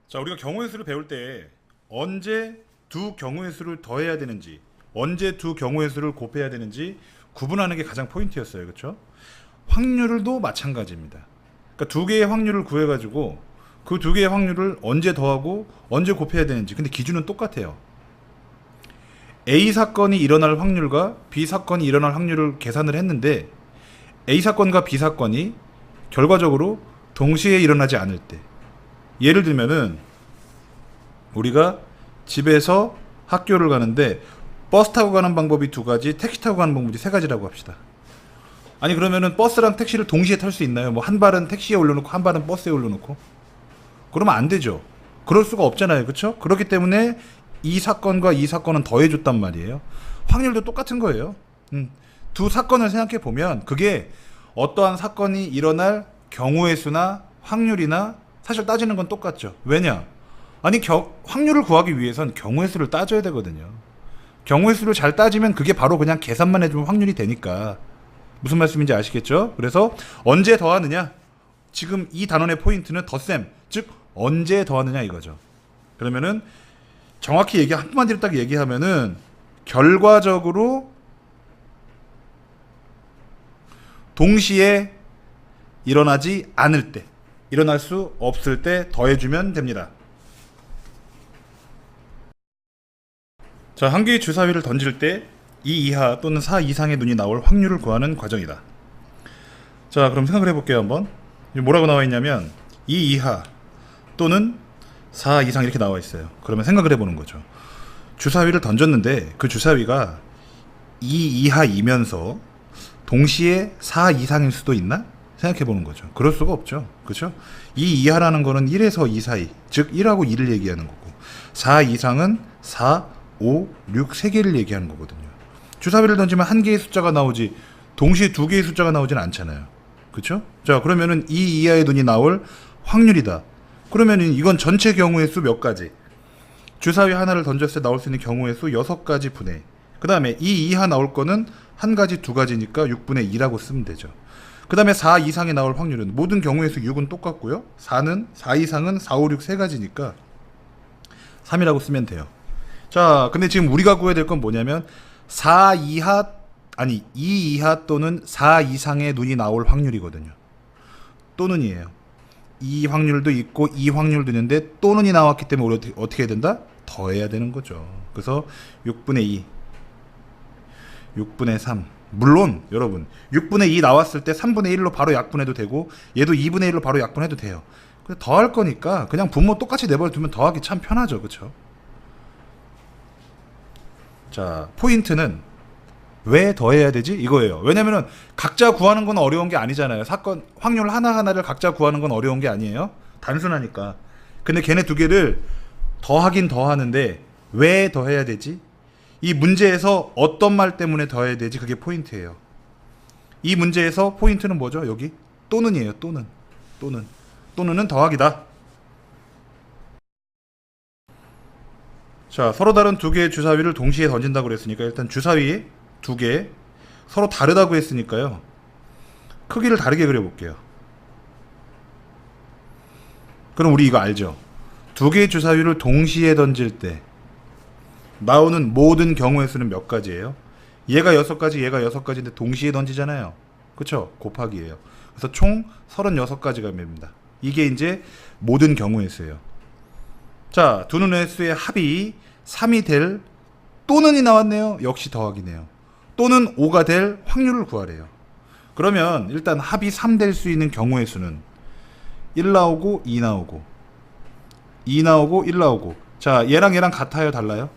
자, 우리가 경우의 수를 배울 때 언제 두 경우의 수를 더해야 되는지, 언제 두 경우의 수를 곱해야 되는지 구분하는 게 가장 포인트였어요. 그렇죠? 확률도 마찬가지입니다. 그러니까 두 개의 확률을 구해 가지고 그 두 개의 확률을 언제 더하고 언제 곱해야 되는지, 근데 기준은 똑같아요. A 사건이 일어날 확률과 B 사건이 일어날 확률을 계산을 했는데 A 사건과 B 사건이 결과적으로 동시에 일어나지 않을 때, 예를 들면은 우리가 집에서 학교를 가는데 버스 타고 가는 방법이 두 가지, 택시 타고 가는 방법이 세 가지라고 합시다. 아니 그러면은 버스랑 택시를 동시에 탈 수 있나요? 뭐 한 발은 택시에 올려놓고 한 발은 버스에 올려놓고? 그러면 안 되죠. 그럴 수가 없잖아요. 그렇죠? 그렇기 때문에 이 사건과 이 사건은 더해줬단 말이에요. 확률도 똑같은 거예요. 두 사건을 생각해 보면 그게 어떠한 사건이 일어날 경우의 수나 확률이나 사실 따지는 건 똑같죠. 왜냐? 아니 확률을 구하기 위해선 경우의 수를 따져야 되거든요. 경우의 수를 잘 따지면 그게 바로 그냥 계산만 해주면 확률이 되니까. 무슨 말씀인지 아시겠죠? 그래서 언제 더하느냐? 지금 이 단원의 포인트는 덧셈, 즉 언제 더하느냐 이거죠. 그러면은 정확히 한마디로 딱 얘기하면은 결과적으로 동시에 일어나지 않을 때, 일어날 수 없을 때 더해주면 됩니다. 자, 한 개의 주사위를 던질 때 2 이하 또는 4 이상의 눈이 나올 확률을 구하는 과정이다. 자, 그럼 생각을 해볼게요. 한번. 뭐라고 나와 있냐면 2 이하 또는 4 이상 이렇게 나와 있어요. 그러면 생각을 해보는 거죠. 주사위를 던졌는데 그 주사위가 2 이하이면서 동시에 4 이상일 수도 있나? 생각해 보는 거죠. 그럴 수가 없죠. 그렇죠? 2 이하라는 거는 1에서 2 사이, 즉 1하고 2를 얘기하는 거고 4 이상은 4, 5, 6, 3개를 얘기하는 거거든요. 주사위를 던지면 한 개의 숫자가 나오지 동시에 두 개의 숫자가 나오지는 않잖아요. 그렇죠? 자, 그러면은 2 이하의 눈이 나올 확률이다. 그러면은 이건 전체 경우의 수 몇 가지? 주사위 하나를 던졌을 때 나올 수 있는 경우의 수 6가지 분의. 그 다음에 2 이하 나올 거는 한 가지, 두 가지니까 6분의 2라고 쓰면 되죠. 그 다음에 4 이상이 나올 확률은 모든 경우의 수 6은 똑같고요. 4 이상은 4, 5, 6 세 가지니까 3이라고 쓰면 돼요. 자, 근데 지금 우리가 구해야 될 건 뭐냐면 4 이하, 아니 2 이하 또는 4 이상의 눈이 나올 확률이거든요. 또는이에요. 이 확률도 있고 이 확률도 있는데 또는이 나왔기 때문에 우리 어떻게 해야 된다? 더해야 되는 거죠. 그래서 6분의 2, 6분의 3. 물론 여러분 6분의 2 나왔을 때 3분의 1로 바로 약분해도 되고 얘도 2분의 1로 바로 약분해도 돼요. 더할 거니까 그냥 분모 똑같이 내버려 두면 더하기 참 편하죠. 그렇죠? 자, 포인트는 왜 더해야 되지? 이거예요. 왜냐면은 각자 구하는 건 어려운 게 아니잖아요. 사건 확률 하나하나를 각자 구하는 건 어려운 게 아니에요. 단순하니까. 근데 걔네 두 개를 더하긴 더하는데 왜 더해야 되지? 이 문제에서 어떤 말 때문에 더해야 되지? 그게 포인트예요. 이 문제에서 포인트는 뭐죠? 여기 또는이에요. 또는은 더하기다. 자, 서로 다른 두 개의 주사위를 동시에 던진다고 그랬으니까 일단 주사위 두 개 서로 다르다고 했으니까요. 크기를 다르게 그려볼게요. 그럼 우리 이거 알죠? 두 개의 주사위를 동시에 던질 때 나오는 모든 경우의 수는 몇 가지예요? 얘가 6가지, 얘가 6가지인데 동시에 던지잖아요. 그쵸? 곱하기예요. 그래서 총 36가지가 됩니다. 이게 이제 모든 경우의 수예요. 자, 두 눈의 수의 합이 3이 될 또는이 나왔네요. 역시 더하기네요. 또는 5가 될 확률을 구하래요. 그러면 일단 합이 3 될 수 있는 경우의 수는 1 나오고 2 나오고 2 나오고 1 나오고. 자, 얘랑 같아요? 달라요?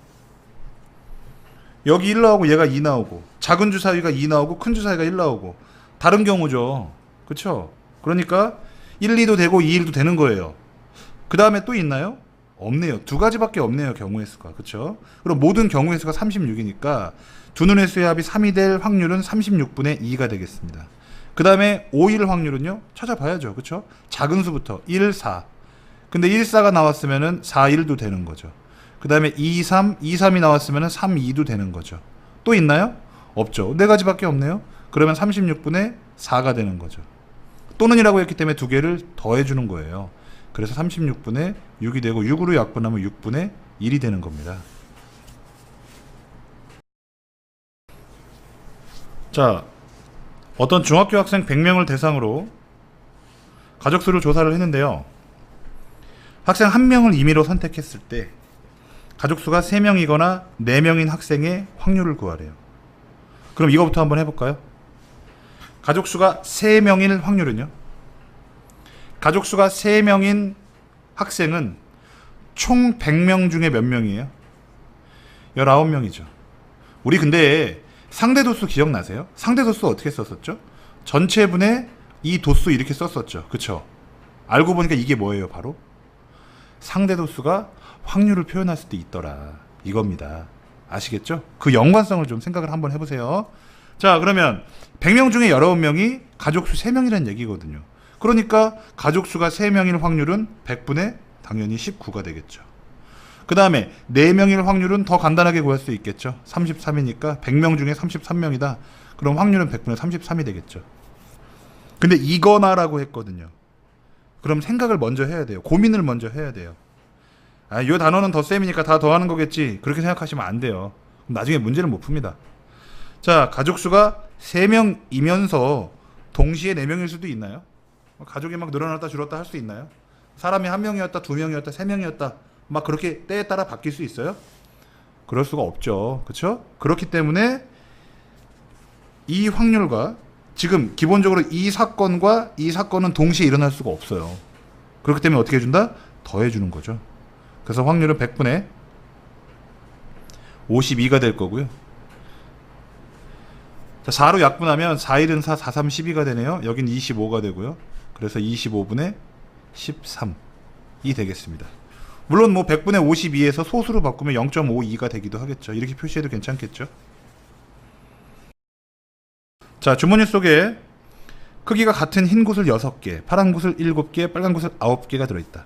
여기 1 나오고 얘가 2 나오고 작은 주사위가 2 나오고 큰 주사위가 1 나오고 다른 경우죠. 그쵸? 그러니까 1, 2도 되고 2, 1도 되는 거예요. 그 다음에 또 있나요? 없네요. 두 가지밖에 없네요. 경우의 수가. 그쵸? 그럼 모든 경우의 수가 36이니까 두 눈의 수의 합이 3이 될 확률은 36분의 2가 되겠습니다. 그 다음에 5, 1 확률은요? 찾아봐야죠. 그쵸? 작은 수부터 1, 4. 근데 1, 4가 나왔으면은 4, 1도 되는 거죠. 그 다음에 2, 3, 2, 3이 나왔으면은 3, 2도 되는 거죠. 또 있나요? 없죠. 네 가지밖에 없네요. 그러면 36분의 4가 되는 거죠. 또는이라고 했기 때문에 두 개를 더해주는 거예요. 그래서 36분의 6이 되고 6으로 약분하면 6분의 1이 되는 겁니다. 자, 어떤 중학교 학생 100명을 대상으로 가족수를 조사를 했는데요. 학생 1명을 임의로 선택했을 때 가족수가 3명이거나 4명인 학생의 확률을 구하래요. 그럼 이거부터 한번 해볼까요? 가족수가 3명일 확률은요? 가족수가 3명인 학생은 총 100명 중에 몇 명이에요? 19명이죠. 우리 근데 상대도수 기억나세요? 상대도수 어떻게 썼었죠? 전체분의 이 도수 이렇게 썼었죠. 그쵸? 알고 보니까 이게 뭐예요? 바로 상대도수가 확률을 표현할 수도 있더라, 이겁니다. 아시겠죠? 그 연관성을 좀 생각을 한번 해보세요. 자, 그러면 100명 중에 19명이 가족수 3명이라는 얘기거든요. 그러니까 가족수가 3명일 확률은 100분의 당연히 19가 되겠죠. 그 다음에 4명일 확률은 더 간단하게 구할 수 있겠죠. 33이니까 100명 중에 33명이다. 그럼 확률은 100분의 33이 되겠죠. 근데 이거나라고 했거든요. 그럼 생각을 먼저 해야 돼요. 고민을 먼저 해야 돼요. 아, 이 단어는 덧셈이니까 다 더하는 거겠지, 그렇게 생각하시면 안 돼요. 나중에 문제를 못 풉니다. 자, 가족수가 3명이면서 동시에 4명일 수도 있나요? 가족이 막 늘어났다 줄었다 할 수 있나요? 사람이 1명이었다 2명이었다 3명이었다 막 그렇게 때에 따라 바뀔 수 있어요? 그럴 수가 없죠. 그렇죠? 그렇기 때문에 이 확률과 지금 기본적으로 이 사건과 이 사건은 동시에 일어날 수가 없어요. 그렇기 때문에 어떻게 해준다? 더해주는 거죠. 그래서 확률은 100분의 52가 될 거고요. 자, 4로 약분하면 4, 1은 4, 4, 3, 12가 되네요. 여긴 25가 되고요. 그래서 25분의 13이 되겠습니다. 물론 뭐 100분의 52에서 소수로 바꾸면 0.52가 되기도 하겠죠. 이렇게 표시해도 괜찮겠죠. 자, 주머니 속에 크기가 같은 흰 구슬 6개, 파란 구슬 7개, 빨간 구슬 9개가 들어있다.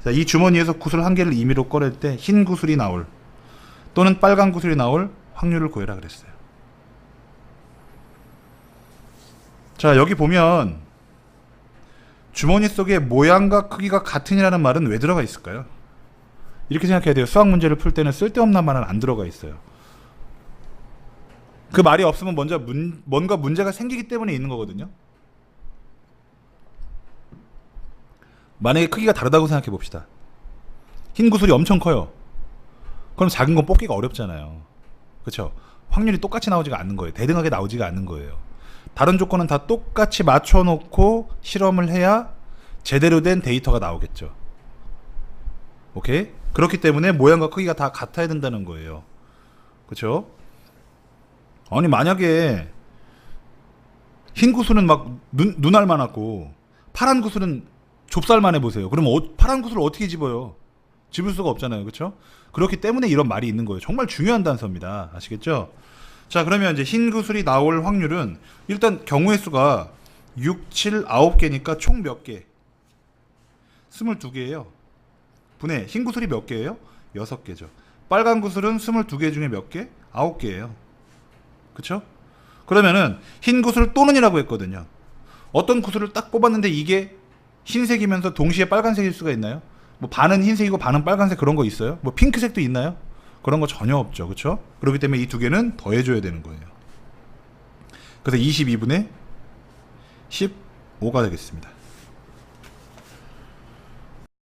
자, 이 주머니에서 구슬 한 개를 임의로 꺼낼 때 흰 구슬이 나올 또는 빨간 구슬이 나올 확률을 구해라 그랬어요. 자, 여기 보면 주머니 속에 모양과 크기가 같은이라는 말은 왜 들어가 있을까요? 이렇게 생각해야 돼요. 수학 문제를 풀 때는 쓸데없는 말은 안 들어가 있어요. 그 말이 없으면 먼저 뭔가 문제가 생기기 때문에 있는 거거든요. 만약에 크기가 다르다고 생각해 봅시다. 흰 구슬이 엄청 커요. 그럼 작은 건 뽑기가 어렵잖아요. 그렇죠? 확률이 똑같이 나오지가 않는 거예요. 대등하게 나오지가 않는 거예요. 다른 조건은 다 똑같이 맞춰놓고 실험을 해야 제대로 된 데이터가 나오겠죠. 오케이? 그렇기 때문에 모양과 크기가 다 같아야 된다는 거예요. 그렇죠? 아니, 만약에 흰 구슬은 막 눈알만 하고 파란 구슬은 좁쌀만 해보세요. 그러면 파란 구슬을 어떻게 집어요? 집을 수가 없잖아요. 그렇죠? 그렇기 때문에 이런 말이 있는 거예요. 정말 중요한 단서입니다. 아시겠죠? 자, 그러면 이제 흰 구슬이 나올 확률은 일단 경우의 수가 6, 7, 9개니까 총 몇 개? 22개예요. 분의 흰 구슬이 몇 개예요? 6개죠. 빨간 구슬은 22개 중에 몇 개? 9개예요. 그쵸? 그러면은 흰 구슬 또는이라고 했거든요. 어떤 구슬을 딱 뽑았는데 이게 흰색이면서 동시에 빨간색일 수가 있나요? 뭐 반은 흰색이고 반은 빨간색 그런 거 있어요? 뭐 핑크색도 있나요? 그런 거 전혀 없죠. 그쵸? 그렇기 때문에 이 두 개는 더해줘야 되는 거예요. 그래서 22분의 15가 되겠습니다.